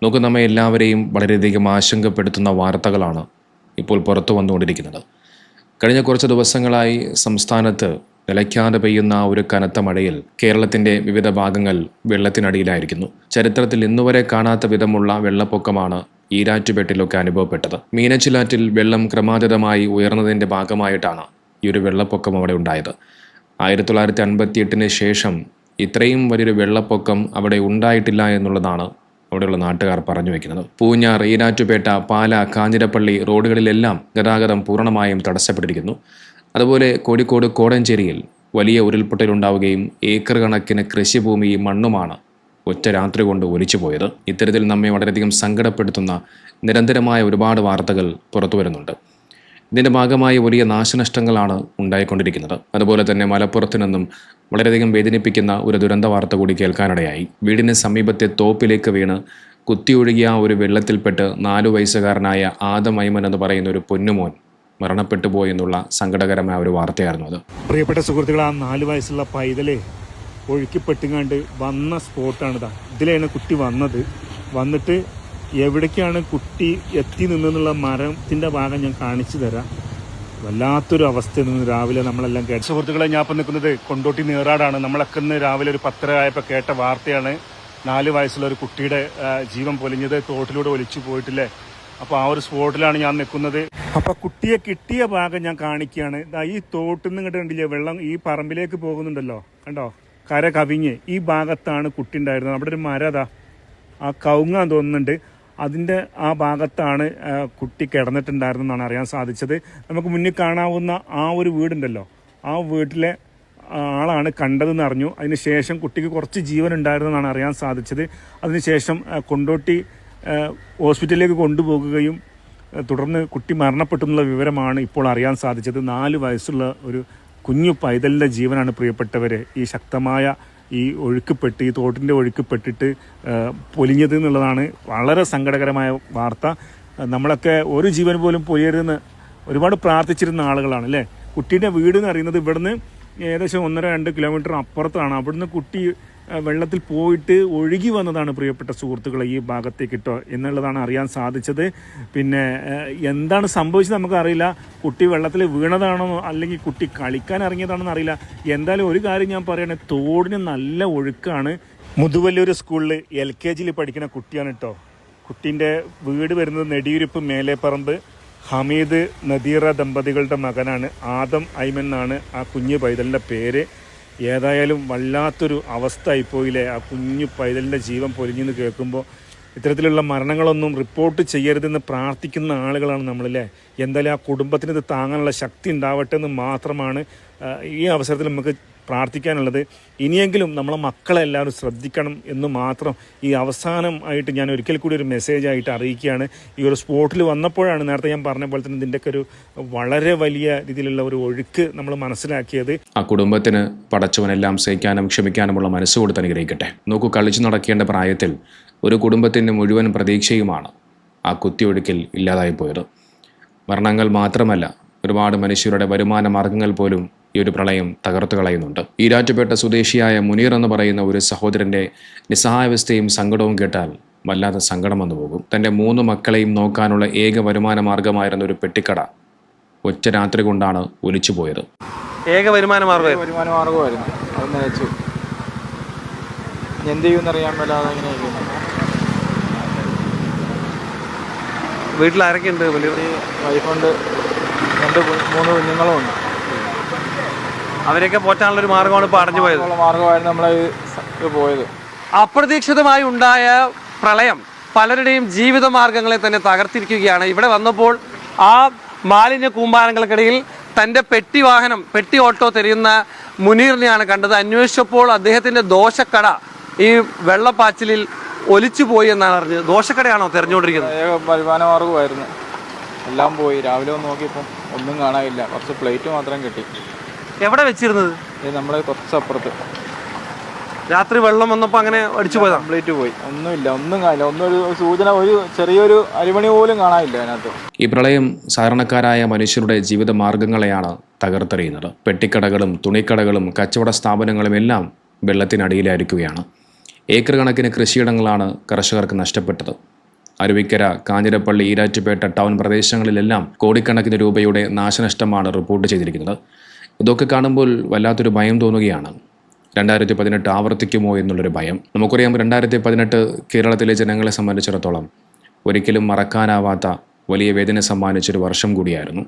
നോക്കൂ, നമ്മെ എല്ലാവരെയും വളരെയധികം ആശങ്കപ്പെടുത്തുന്ന വാർത്തകളാണ് ഇപ്പോൾ പുറത്തു വന്നുകൊണ്ടിരിക്കുന്നത്. കഴിഞ്ഞ കുറച്ച് ദിവസങ്ങളായി സംസ്ഥാനത്ത് നിലയ്ക്കാതെ പെയ്യുന്ന ഒരു കനത്ത മഴയിൽ കേരളത്തിൻ്റെ വിവിധ ഭാഗങ്ങൾ വെള്ളത്തിനടിയിലായിരിക്കുന്നു. ചരിത്രത്തിൽ ഇന്നുവരെ കാണാത്ത വിധമുള്ള വെള്ളപ്പൊക്കമാണ് ഈരാറ്റുപേട്ടിലൊക്കെ അനുഭവപ്പെട്ടത്. മീനച്ചിലാറ്റിൽ വെള്ളം ക്രമാതീതമായി ഉയർന്നതിൻ്റെ ഭാഗമായിട്ടാണ് ഈ ഒരു വെള്ളപ്പൊക്കം അവിടെ ഉണ്ടായത്. 1958 ശേഷം ഇത്രയും വലിയൊരു വെള്ളപ്പൊക്കം അവിടെ ഉണ്ടായിട്ടില്ല എന്നുള്ളതാണ് അവിടെയുള്ള നാട്ടുകാർ പറഞ്ഞു വയ്ക്കുന്നത്. പൂഞ്ഞാർ, ഈരാറ്റുപേട്ട, പാല, കാഞ്ഞിരപ്പള്ളി റോഡുകളിലെല്ലാം ഗതാഗതം പൂർണ്ണമായും തടസ്സപ്പെട്ടിരിക്കുന്നു. അതുപോലെ കോഴിക്കോട് കോടഞ്ചേരിയിൽ വലിയ ഉരുൾപൊട്ടലുണ്ടാവുകയും ഏക്കർ കണക്കിന് കൃഷിഭൂമിയും മണ്ണുമാണ് ഒറ്റ രാത്രി കൊണ്ട് ഒലിച്ചു പോയത്. ഇത്തരത്തിൽ നമ്മെ വളരെയധികം സങ്കടപ്പെടുത്തുന്ന നിരന്തരമായ ഒരുപാട് വാർത്തകൾ പുറത്തു വരുന്നുണ്ട്. ഇതിൻ്റെ ഭാഗമായി വലിയ നാശനഷ്ടങ്ങളാണ് ഉണ്ടായിക്കൊണ്ടിരിക്കുന്നത്. അതുപോലെ തന്നെ മലപ്പുറത്ത് നിന്നും വളരെയധികം വേദനിപ്പിക്കുന്ന ഒരു ദുരന്ത വാർത്ത കൂടി കേൾക്കാനിടയായി. വീടിന് സമീപത്തെ തോപ്പിലേക്ക് വീണ് കുത്തിയൊഴുകിയ ഒരു വെള്ളത്തിൽപ്പെട്ട് 4 വയസ്സുകാരനായ ആദം ഐമൻ എന്ന് പറയുന്ന ഒരു പൊന്നുമോൻ മരണപ്പെട്ടു പോയി എന്നുള്ള സങ്കടകരമായ ഒരു വാർത്തയായിരുന്നു അത്. പ്രിയപ്പെട്ട സുഹൃത്തുക്കൾ, ആ 4 വയസ്സുള്ള പൈതലെ ഒഴുക്കിപ്പെട്ടുങ്ങാണ്ട് വന്ന സ്പോട്ടാണിതാ. ഇതിലാണ് കുട്ടി വന്നിട്ട് എവിടേക്കാണ് കുട്ടി എത്തി നിന്നുള്ള മരത്തിൻ്റെ ഭാഗം ഞാൻ കാണിച്ചു തരാം. വല്ലാത്തൊരു അവസ്ഥയിൽ നിന്ന് രാവിലെ നമ്മളെല്ലാം കേട്ട സുഹൃത്തുക്കളെ, ഞാൻ ഇപ്പം നിൽക്കുന്നത് കൊണ്ടോട്ടി നീറാടാണ്. നമ്മളൊക്കെ ഇന്ന് രാവിലെ ഒരു 10:30 ആയപ്പോൾ കേട്ട വാർത്തയാണ് 4 വയസ്സുള്ള ഒരു കുട്ടിയുടെ ജീവൻ പൊലിഞ്ഞത് തോട്ടിലൂടെ ഒലിച്ചു പോയിട്ടില്ലേ. അപ്പോൾ ആ ഒരു സ്പോട്ടിലാണ് ഞാൻ നിൽക്കുന്നത്. അപ്പോൾ കുട്ടിയെ കിട്ടിയ ഭാഗം ഞാൻ കാണിക്കുകയാണ്. ഈ തോട്ടിൽ നിന്ന് ഇങ്ങോട്ട് കണ്ടില്ലേ, വെള്ളം ഈ പറമ്പിലേക്ക് പോകുന്നുണ്ടല്ലോ, കണ്ടോ, കര കവിഞ്ഞ് ഈ ഭാഗത്താണ് കുട്ടി ഉണ്ടായിരുന്നത്. അവിടെ ഒരു മരതാ, ആ കവുങ്ങാൻ തോന്നുന്നുണ്ട്, അതിൻ്റെ ആ ഭാഗത്താണ് കുട്ടി കിടന്നിട്ടുണ്ടായിരുന്നെന്നാണ് അറിയാൻ സാധിച്ചത്. നമുക്ക് മുന്നിൽ കാണാവുന്ന ആ ഒരു വീടുണ്ടല്ലോ, ആ വീട്ടിലെ ആളാണ് കണ്ടതെന്ന് അറിഞ്ഞു. അതിനുശേഷം കുട്ടിക്ക് കുറച്ച് ജീവൻ ഉണ്ടായിരുന്നെന്നാണ് അറിയാൻ സാധിച്ചത്. അതിനുശേഷം കൊണ്ടോട്ടി ഹോസ്പിറ്റലിലേക്ക് കൊണ്ടുപോകുകയും തുടർന്ന് കുട്ടി മരണപ്പെട്ടു എന്നുള്ള വിവരമാണ് ഇപ്പോൾ അറിയാൻ സാധിച്ചത്. 4 വയസ്സുള്ള ഒരു കുഞ്ഞു പൈതലിൻ്റെ ജീവനാണ് പ്രിയപ്പെട്ടവരെ ഈ ശക്തമായ ഈ ഒഴുക്കിപ്പെട്ട്, ഈ തോട്ടിൻ്റെ ഒഴുക്കിപ്പെട്ടിട്ട് പൊലിഞ്ഞത് എന്നുള്ളതാണ് വളരെ സങ്കടകരമായ വാർത്ത. നമ്മളൊക്കെ ഒരു ജീവൻ പോലും പൊലിയരുതെന്ന് ഒരുപാട് പ്രാർത്ഥിച്ചിരുന്ന ആളുകളാണ് അല്ലേ. കുട്ടീൻ്റെ വീട് എന്ന് അറിയുന്നത് ഇവിടുന്ന് ഏകദേശം 1-2 കിലോമീറ്റർ അപ്പുറത്താണ്. അവിടുന്ന് കുട്ടി വെള്ളത്തിൽ പോയിട്ട് ഒഴുകി വന്നതാണ് പ്രിയപ്പെട്ട സുഹൃത്തുക്കളെ ഈ ഭാഗത്തേക്ക് ഇട്ടോ എന്നുള്ളതാണ് അറിയാൻ സാധിച്ചത്. പിന്നെ എന്താണ് സംഭവിച്ചത് നമുക്കറിയില്ല. കുട്ടി വെള്ളത്തിൽ വീണതാണോ അല്ലെങ്കിൽ കുട്ടി കളിക്കാൻ ഇറങ്ങിയതാണെന്ന് അറിയില്ല. എന്തായാലും ഒരു കാര്യം ഞാൻ പറയണേ, തോടിന് നല്ല ഒഴുക്കാണ്. മുതുവല്ലൂർ സ്കൂളിൽ LKGയിൽ പഠിക്കുന്ന കുട്ടിയാണ് കേട്ടോ. കുട്ടീൻ്റെ വീട് വരുന്നത് നെടിയുരിപ്പ് മേലേപ്പറമ്പ്. ഹമീദ് നദീറ ദമ്പതികളുടെ മകനാണ്. ആദം ഐമൻ എന്നാണ് ആ കുഞ്ഞു പൈതലിൻ്റെ പേര്. ഏതായാലും വല്ലാത്തൊരു അവസ്ഥ ആയിപ്പോയില്ലേ. ആ കുഞ്ഞു പൈതലിൻ്റെ ജീവൻ പൊലിഞ്ഞെന്ന് കേൾക്കുമ്പോൾ ഇത്തരത്തിലുള്ള മരണങ്ങളൊന്നും റിപ്പോർട്ട് ചെയ്യരുതെന്ന് പ്രാർത്ഥിക്കുന്ന ആളുകളാണ് നമ്മളില്ലേ. എന്തായാലും ആ കുടുംബത്തിന് ഇത് താങ്ങാനുള്ള ശക്തി ഉണ്ടാവട്ടെ എന്ന് മാത്രമാണ് ഈ അവസരത്തിൽ നമുക്ക് പ്രാർത്ഥിക്കാനുള്ളത്. ഇനിയെങ്കിലും നമ്മളെ മക്കളെ എല്ലാവരും ശ്രദ്ധിക്കണം എന്ന് മാത്രം ഈ അവസാനം ആയിട്ട് ഞാൻ ഒരിക്കൽ കൂടി ഒരു മെസ്സേജായിട്ട് അറിയിക്കുകയാണ്. ഈ ഒരു സ്പോട്ടിൽ വന്നപ്പോഴാണ് നേരത്തെ ഞാൻ പറഞ്ഞ പോലെ തന്നെ ഇതിൻ്റെയൊക്കെ ഒരു വളരെ വലിയ രീതിയിലുള്ള ഒരു ഒഴുക്ക് നമ്മൾ മനസ്സിലാക്കിയത്. ആ കുടുംബത്തിന് പടച്ചവനെല്ലാം സഹിക്കാനും ക്ഷമിക്കാനുമുള്ള മനസ്സ് കൊടുത്ത് അനുഗ്രഹിക്കട്ടെ. നോക്കൂ, കളിച്ചു നടക്കേണ്ട പ്രായത്തിൽ ഒരു കുടുംബത്തിൻ്റെ മുഴുവൻ പ്രതീക്ഷയുമാണ് ആ കുത്തിയൊഴുക്കിൽ ഇല്ലാതായി പോയത്. മരണങ്ങൾ മാത്രമല്ല, ഒരുപാട് മനുഷ്യരുടെ വരുമാന മാർഗങ്ങൾ പോലും ഈ ഒരു പ്രളയം തകർത്തു കളയുന്നുണ്ട്. ഈരാറ്റുപേട്ട സ്വദേശിയായ മുനീർ എന്ന് പറയുന്ന ഒരു സഹോദരൻ്റെ നിസ്സഹായാവസ്ഥയും സങ്കടവും കേട്ടാൽ വല്ലാതെ സങ്കടം വന്നു പോകും. തൻ്റെ 3 മക്കളെയും നോക്കാനുള്ള ഏക വരുമാന മാർഗമായിരുന്ന ഒരു പെട്ടിക്കട ഒറ്റ രാത്രി കൊണ്ടാണ് ഒലിച്ചു പോയത്. ഏക വരുമാന മാർഗമായിരുന്നു. അത് നയിച്ചു എന്ത് ചെയ്യുമെന്നറിയാൻ മേലാതെ ഇങ്ങനെ വീട്ടിൽ ആരൊക്കെയുണ്ട്? വൈഫുണ്ട്, 2-3 കുഞ്ഞുങ്ങളും ഉണ്ട്. അവരെയൊക്കെ പോറ്റാനുള്ളൊരു മാർഗമാണ് ഇപ്പോൾ അടഞ്ഞു പോയത്. മാർഗമായിരുന്നു നമ്മളെ പോയത്. അപ്രതീക്ഷിതമായി ഉണ്ടായ പ്രളയം പലരുടെയും ജീവിത മാർഗങ്ങളെ തന്നെ തകർത്തിരിക്കുകയാണ്. ഇവിടെ വന്നപ്പോൾ ആ മാലിന്യ കൂമ്പാരങ്ങൾക്കിടയിൽ തൻ്റെ പെട്ടി ഓട്ടോ തിരയുന്ന മുനീറിനെയാണ് കണ്ടത്. അന്വേഷിച്ചപ്പോൾ അദ്ദേഹത്തിൻ്റെ ദോശക്കട ഈ വെള്ളപ്പാച്ചിലിൽ ഒലിച്ചു പോയി എന്നാണ് അറിഞ്ഞത്. ദോശക്കടയാണോ തിരഞ്ഞുകൊണ്ടിരിക്കുന്നത്? വരുമാന മാർഗമായിരുന്നു. എല്ലാം പോയി. രാവിലെ ഒന്ന് നോക്കിയപ്പം ഒന്നും കാണാനില്ല. കുറച്ച് പ്ലേറ്റ് മാത്രം കിട്ടി. എവിടെ വെച്ചിരുന്നത്? നമ്മളെ കുറച്ചപ്പുറത്ത്. രാത്രി വെള്ളം വന്നപ്പോൾ അങ്ങനെ അടിച്ചു പോയതാ? കംപ്ലീറ്റ് പോയി. ഒന്നുമില്ല, ഒന്നും കാണില്ല. ഒന്നൊരു സൂചന, ഒരു ചെറിയൊരു അരിമണി പോലും കാണാനില്ല അതിനകത്ത്. ഈ പ്രളയം സാധാരണക്കാരായ മനുഷ്യരുടെ ജീവിത മാർഗങ്ങളെയാണ് തകർത്തെറിയുന്നത്. പെട്ടിക്കടകളും തുണിക്കടകളും കച്ചവട സ്ഥാപനങ്ങളും എല്ലാം വെള്ളത്തിനടിയിലായിരിക്കുകയാണ്. ഏക്കർ കണക്കിന് കൃഷിയിടങ്ങളാണ് കർഷകർക്ക് നഷ്ടപ്പെട്ടത്. അരുവിക്കര, കാഞ്ഞിരപ്പള്ളി, ഈരാറ്റുപേട്ട ടൗൺ പ്രദേശങ്ങളിലെല്ലാം കോടിക്കണക്കിന് രൂപയുടെ നാശനഷ്ടമാണ് റിപ്പോർട്ട് ചെയ്തിരിക്കുന്നത്. ഇതൊക്കെ കാണുമ്പോൾ വല്ലാത്തൊരു ഭയം തോന്നുകയാണ്. 2018 ആവർത്തിക്കുമോ എന്നുള്ളൊരു ഭയം. നമുക്കറിയാം, 2018 കേരളത്തിലെ ജനങ്ങളെ സംബന്ധിച്ചിടത്തോളം ഒരിക്കലും മറക്കാനാവാത്ത വലിയ വേദന സമ്മാനിച്ചൊരു വർഷം കൂടിയായിരുന്നു.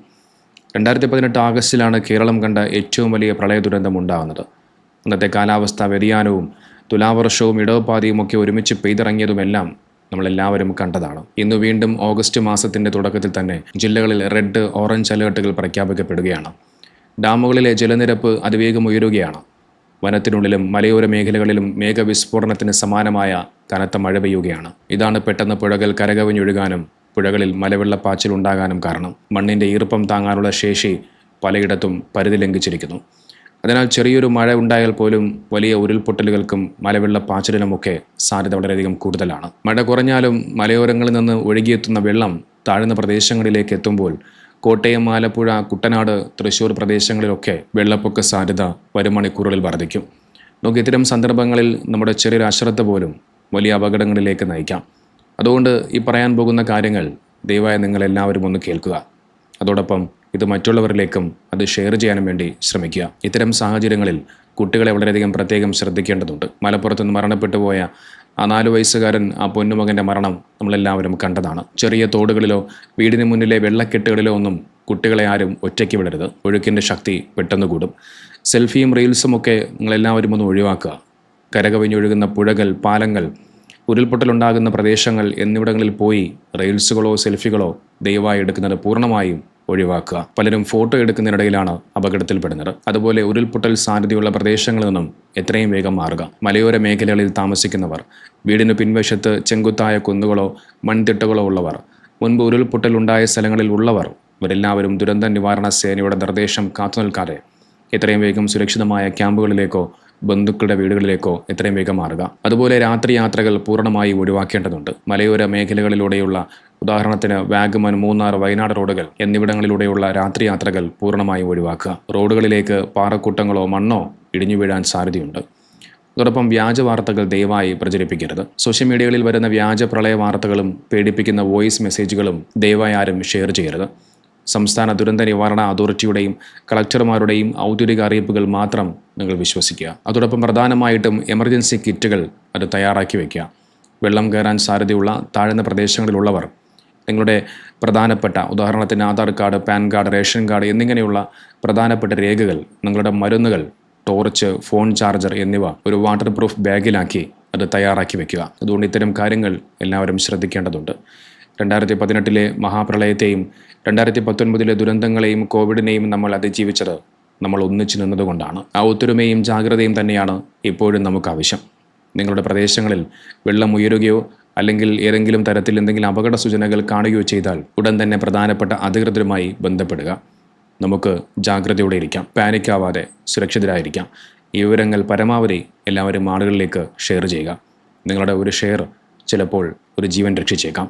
2018 ആഗസ്റ്റിലാണ് കേരളം കണ്ട ഏറ്റവും വലിയ പ്രളയ ദുരന്തം ഉണ്ടാകുന്നത്. അന്നത്തെ കാലാവസ്ഥാ വ്യതിയാനവും തുലാവർഷവും ഇടവപ്പാതിയും ഒക്കെ ഒരുമിച്ച് പെയ്തിറങ്ങിയതുമെല്ലാം നമ്മളെല്ലാവരും കണ്ടതാണ്. ഇന്ന് വീണ്ടും ഓഗസ്റ്റ് മാസത്തിൻ്റെ തുടക്കത്തിൽ തന്നെ ജില്ലകളിൽ റെഡ്, ഓറഞ്ച് അലേർട്ടുകൾ പ്രഖ്യാപിക്കപ്പെടുകയാണ്. ഡാമുകളിലെ ജലനിരപ്പ് അതിവേഗം ഉയരുകയാണ്. വനത്തിനുള്ളിലും മലയോര മേഖലകളിലും മേഘവിസ്ഫോടനത്തിന് സമാനമായ കനത്ത മഴ പെയ്യുകയാണ്. ഇതാണ് പെട്ടെന്ന് പുഴകൾ കരകവിഞ്ഞൊഴുകാനും പുഴകളിൽ മലവെള്ളപ്പാച്ചിലുണ്ടാകാനും കാരണം. മണ്ണിൻ്റെ ഈർപ്പം താങ്ങാനുള്ള ശേഷി പലയിടത്തും പരിധി ലംഘിച്ചിരിക്കുന്നു. അതിനാൽ ചെറിയൊരു മഴ ഉണ്ടായാൽ പോലും വലിയ ഉരുൾപൊട്ടലുകൾക്കും മലവെള്ളപ്പാച്ചിലിനുമൊക്കെ സാധ്യത വളരെയധികം കൂടുതലാണ്. മഴ കുറഞ്ഞാലും മലയോരങ്ങളിൽ നിന്ന് ഒഴുകിയെത്തുന്ന വെള്ളം താഴ്ന്ന പ്രദേശങ്ങളിലേക്ക് എത്തുമ്പോൾ കോട്ടയം, ആലപ്പുഴ, കുട്ടനാട്, തൃശ്ശൂർ പ്രദേശങ്ങളിലൊക്കെ വെള്ളപ്പൊക്ക സാധ്യത വരും മണിക്കൂറുകളിൽ വർദ്ധിക്കും. ഇത്തരം സന്ദർഭങ്ങളിൽ നമ്മുടെ ചെറിയൊരു അശ്രദ്ധ പോലും വലിയ അപകടങ്ങളിലേക്ക് നയിക്കാം. അതുകൊണ്ട് ഈ പറയാൻ പോകുന്ന കാര്യങ്ങൾ ദയവായി നിങ്ങളെല്ലാവരും ഒന്ന് കേൾക്കുക. അതോടൊപ്പം ഇത് മറ്റുള്ളവരിലേക്കും അത് ഷെയർ ചെയ്യാനും വേണ്ടി ശ്രമിക്കുക. ഇത്തരം സാഹചര്യങ്ങളിൽ കുട്ടികളെ വളരെയധികം പ്രത്യേകം ശ്രദ്ധിക്കേണ്ടതുണ്ട്. മലപ്പുറത്ത് നിന്ന് മരണപ്പെട്ടു പോയ ആ 4 വയസ്സുകാരൻ, ആ പൊന്നുമകൻ്റെ മരണം നമ്മളെല്ലാവരും കണ്ടതാണ്. ചെറിയ തോടുകളിലോ വീടിന് മുന്നിലെ വെള്ളക്കെട്ടുകളിലോ ഒന്നും കുട്ടികളെ ആരും ഒറ്റയ്ക്ക് വിടരുത്. ഒഴുക്കിൻ്റെ ശക്തി പെട്ടെന്ന് കൂടും. സെൽഫിയും റീൽസും ഒക്കെ നിങ്ങളെല്ലാവരും ഒന്ന് ഒഴിവാക്കുക. കരകവിഞ്ഞൊഴുകുന്ന പുഴകൾ, പാലങ്ങൾ, ഉരുൾപൊട്ടലുണ്ടാകുന്ന പ്രദേശങ്ങൾ എന്നിവിടങ്ങളിൽ പോയി റീൽസുകളോ സെൽഫികളോ ദയവായി എടുക്കുന്നത് പൂർണ്ണമായും ഒഴിവാക്കുക. പലരും ഫോട്ടോ എടുക്കുന്നതിനിടയിലാണ് അപകടത്തിൽപ്പെടുന്നത്. അതുപോലെ ഉരുൾപൊട്ടൽ സാധ്യതയുള്ള പ്രദേശങ്ങളിൽ നിന്നും എത്രയും വേഗം മാറുക. മലയോര മേഖലകളിൽ താമസിക്കുന്നവർ, വീടിന് പിൻവശത്ത് ചെങ്കുത്തായ കുന്നുകളോ മൺതിട്ടകളോ ഉള്ളവർ, മുൻപ് ഉരുൾപൊട്ടൽ ഉണ്ടായ സ്ഥലങ്ങളിൽ ഉള്ളവർ, ഇവരെല്ലാവരും ദുരന്ത നിവാരണ സേനയുടെ നിർദ്ദേശം കാത്തുനിൽക്കാതെ എത്രയും വേഗം സുരക്ഷിതമായ ക്യാമ്പുകളിലേക്കോ ബന്ധുക്കളുടെ വീടുകളിലേക്കോ എത്രയും വേഗം മാറുക. അതുപോലെ രാത്രി യാത്രകൾ പൂർണ്ണമായി ഒഴിവാക്കേണ്ടതുണ്ട്. മലയോര മേഖലകളിലൂടെയുള്ള, ഉദാഹരണത്തിന് വാഗമൺ, മൂന്നാർ, വയനാട് റോഡുകൾ എന്നിവിടങ്ങളിലൂടെയുള്ള രാത്രി യാത്രകൾ പൂർണ്ണമായും ഒഴിവാക്കുക. റോഡുകളിലേക്ക് പാറക്കൂട്ടങ്ങളോ മണ്ണോ ഇടിഞ്ഞു വീഴാൻ സാധ്യതയുണ്ട്. അതോടൊപ്പം വ്യാജ വാർത്തകൾ ദയവായി പ്രചരിപ്പിക്കരുത്. സോഷ്യൽ മീഡിയകളിൽ വരുന്ന വ്യാജ പ്രളയ വാർത്തകളും പേടിപ്പിക്കുന്ന വോയിസ് മെസ്സേജുകളും ദയവായി ആരും ഷെയർ ചെയ്യരുത്. സംസ്ഥാന ദുരന്ത നിവാരണ അതോറിറ്റിയുടെയും കളക്ടർമാരുടെയും ഔദ്യോഗിക അറിയിപ്പുകൾ മാത്രം നിങ്ങൾ വിശ്വസിക്കുക. അതോടൊപ്പം പ്രധാനമായിട്ടും എമർജൻസി കിറ്റുകൾ അത് തയ്യാറാക്കി വയ്ക്കുക. വെള്ളം കയറാൻ സാധ്യതയുള്ള താഴ്ന്ന പ്രദേശങ്ങളിലുള്ളവർ നിങ്ങളുടെ പ്രധാനപ്പെട്ട, ഉദാഹരണത്തിന് Aadhaar card, pan card, ration card എന്നിങ്ങനെയുള്ള പ്രധാനപ്പെട്ട രേഖകൾ, നിങ്ങളുടെ മരുന്നുകൾ, ടോർച്ച്, ഫോൺ ചാർജർ എന്നിവ ഒരു വാട്ടർ പ്രൂഫ് ബാഗിലാക്കി അത് തയ്യാറാക്കി വയ്ക്കുക. അതുകൊണ്ട് ഇത്തരം കാര്യങ്ങൾ എല്ലാവരും ശ്രദ്ധിക്കേണ്ടതുണ്ട്. 2018 മഹാപ്രളയത്തെയും 2019 ദുരന്തങ്ങളെയും കോവിഡിനെയും നമ്മൾ അതിജീവിച്ചത് നമ്മൾ ഒന്നിച്ചു നിന്നതുകൊണ്ടാണ്. ആ ഒത്തൊരുമയും ജാഗ്രതയും തന്നെയാണ് ഇപ്പോഴും നമുക്ക് ആവശ്യം. നിങ്ങളുടെ പ്രദേശങ്ങളിൽ വെള്ളം ഉയരുകയോ അല്ലെങ്കിൽ ഏതെങ്കിലും തരത്തിൽ എന്തെങ്കിലും അപകട സൂചനകൾ കാണുകയോ ചെയ്താൽ ഉടൻ തന്നെ പ്രധാനപ്പെട്ട അധികൃതരുമായി ബന്ധപ്പെടുക. നമുക്ക് ജാഗ്രതയോടെ ഇരിക്കാം, പാനിക്കാവാതെ സുരക്ഷിതരായിരിക്കാം. ഈ വിവരങ്ങൾ പരമാവധി എല്ലാവരും ആളുകളിലേക്ക് ഷെയർ ചെയ്യുക. നിങ്ങളുടെ ഒരു ഷെയർ ചിലപ്പോൾ ഒരു ജീവൻ രക്ഷിച്ചേക്കാം.